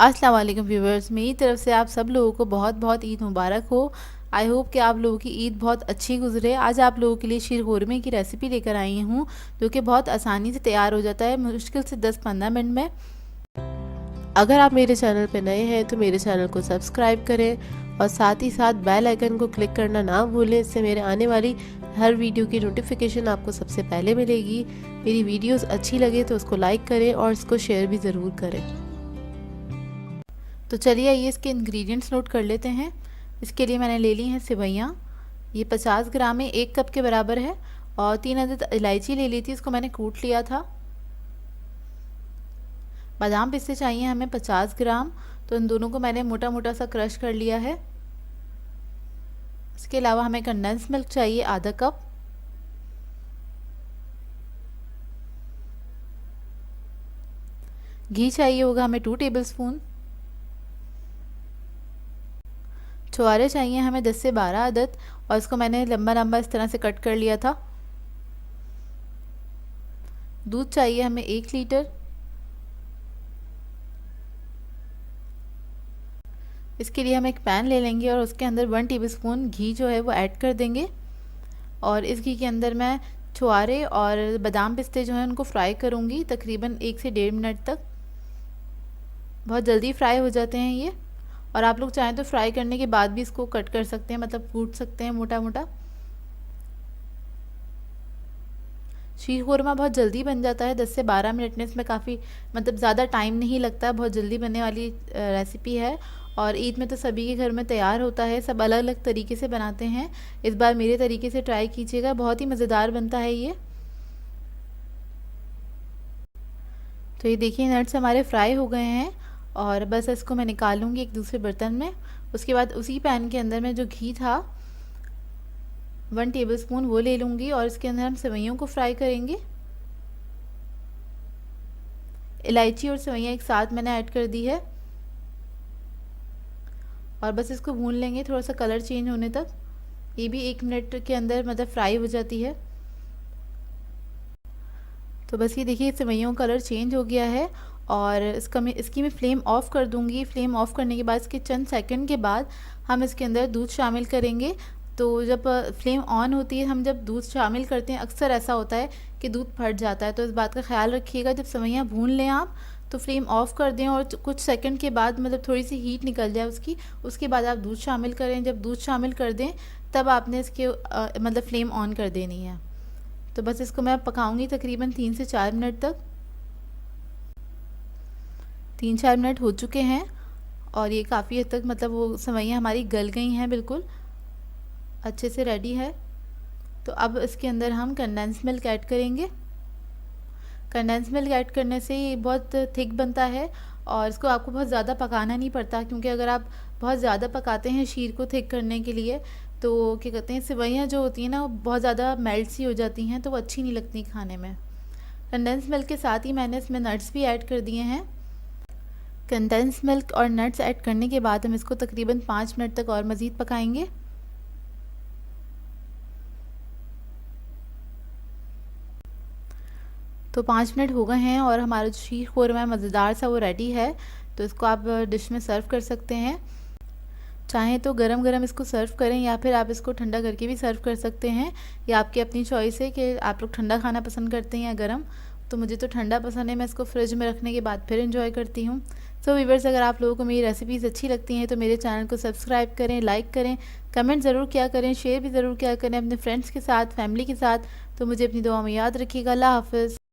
अस्सलाम वालेकुम व्यूवर्स, मेरी तरफ से आप सब लोगों को बहुत बहुत ईद मुबारक हो। आई होप कि आप लोगों की ईद बहुत अच्छी गुजरे। आज आप लोगों के लिए शीर खुरमे की रेसिपी लेकर आई हूँ, जो कि बहुत आसानी से तैयार हो जाता है, मुश्किल से 10-15 मिनट में। अगर आप मेरे चैनल पर नए हैं तो मेरे चैनल को सब्सक्राइब करें और साथ ही साथ बेल आइकन को क्लिक करना ना भूलें। इससे मेरे आने वाली हर वीडियो की नोटिफिकेशन आपको सबसे पहले मिलेगी। मेरी वीडियोस अच्छी लगे तो उसको लाइक करें और इसको शेयर भी ज़रूर करें। तो चलिए आइए इसके इंग्रेडिएंट्स नोट कर लेते हैं। इसके लिए मैंने ले ली हैं सेवइयाँ। ये 50 ग्राम में 1 कप के बराबर है। और 3 अदद इलायची ले ली थी, इसको मैंने कूट लिया था। बादाम पिस्ते चाहिए हमें 50 ग्राम, तो इन दोनों को मैंने मोटा मोटा सा क्रश कर लिया है। इसके अलावा हमें कंडेंस मिल्क चाहिए आधा कप। घी चाहिए होगा हमें 2 टेबलस्पून। छुहारे चाहिए हमें 10 से 12 अदद, और इसको मैंने लंबा लंबा इस तरह से कट कर लिया था। दूध चाहिए हमें 1 लीटर। इसके लिए हम एक पैन ले लेंगे और उसके अंदर 1 टेबलस्पून घी जो है वो ऐड कर देंगे। और इस घी के अंदर मैं छुहारे और बादाम पिस्ते जो हैं उनको फ्राई करूँगी तकरीबन 1 से 1.5 मिनट तक। बहुत जल्दी फ्राई हो जाते हैं ये, और आप लोग चाहें तो फ्राई करने के बाद भी इसको कट कर सकते हैं, मतलब कूट सकते हैं मोटा मोटा। शीर खुरमा बहुत जल्दी बन जाता है, 10 से 12 मिनट में। इसमें काफ़ी मतलब ज़्यादा टाइम नहीं लगता, बहुत जल्दी बनने वाली रेसिपी है। और ईद में तो सभी के घर में तैयार होता है, सब अलग अलग तरीके से बनाते हैं। इस बार मेरे तरीके से ट्राई कीजिएगा, बहुत ही मज़ेदार बनता है ये। तो ये देखिए नट्स हमारे फ्राई हो गए हैं, और बस इसको मैं निकालूंगी एक दूसरे बर्तन में। उसके बाद उसी पैन के अंदर में जो घी था 1 टेबलस्पून वो ले लूँगी, और इसके अंदर हम सेवइयों को फ्राई करेंगे। इलायची और सेवइयाँ एक साथ मैंने ऐड कर दी है, और बस इसको भून लेंगे थोड़ा सा कलर चेंज होने तक। ये भी 1 मिनट के अंदर मतलब फ्राई हो जाती है। तो बस ये देखिए सेवइयों का कलर चेंज हो गया है, और इसकी मैं फ्लेम ऑफ़ कर दूँगी। फ्लेम ऑफ़ करने के बाद इसके चंद सेकंड के बाद हम इसके अंदर दूध शामिल करेंगे। तो जब फ्लेम ऑन होती है, हम जब दूध शामिल करते हैं, अक्सर ऐसा होता है कि दूध फट जाता है, तो इस बात का ख्याल रखिएगा। जब सेवइयाँ भून लें आप तो फ्लेम ऑफ़ कर दें, और कुछ सेकंड के बाद मतलब थोड़ी सी हीट निकल जाए उसकी, उसके बाद आप दूध शामिल करें। जब दूध शामिल कर दें तब आपने इसके मतलब फ्लेम ऑन कर देनी है। तो बस इसको मैं पकाऊंगी तकरीबन 3 से 4 मिनट तक। 3-4 मिनट हो चुके हैं, और ये काफ़ी हद तक मतलब वो सेवइयाँ हमारी गल गई हैं, बिल्कुल अच्छे से रेडी है। तो अब इसके अंदर हम कंडेंस मिल्क ऐड करेंगे। कंडेंस मिल्क ऐड करने से ये बहुत थिक बनता है, और इसको आपको बहुत ज़्यादा पकाना नहीं पड़ता, क्योंकि अगर आप बहुत ज़्यादा पकाते हैं शीर को थिक करने के लिए तो क्या कहते हैं सेवइयाँ जो होती हैं ना वो बहुत ज़्यादा मेल्ट सी हो जाती हैं, तो वो अच्छी नहीं लगती खाने में। कंडेंस मिल्क के साथ ही मैंने इसमें नट्स भी ऐड कर दिए हैं। कंडेंस मिल्क और नट्स ऐड करने के बाद हम इसको तकरीबन 5 मिनट तक और मज़ीद पकाएंगे। तो 5 मिनट हो गए हैं, और हमारा जो शीर खुरमा है मज़ेदार सा वो रेडी है। तो इसको आप डिश में सर्व कर सकते हैं। चाहें तो गरम गरम इसको सर्व करें, या फिर आप इसको ठंडा करके भी सर्व कर सकते हैं। या आपकी अपनी चॉइस है कि आप लोग ठंडा खाना पसंद करते हैं या गरम। तो मुझे तो ठंडा पसंद है, मैं इसको फ्रिज में रखने के बाद फिर इंजॉय करती हूँ। सो व्यूअर्स, अगर आप लोगों को मेरी रेसिपीज़ अच्छी लगती हैं तो मेरे चैनल को सब्सक्राइब करें, लाइक करें, कमेंट ज़रूर किया करें, शेयर भी ज़रूर किया करें अपने फ्रेंड्स के साथ, फैमिली के साथ। तो मुझे अपनी दुआ में याद रखिएगा। अल्लाह हाफ़िज़।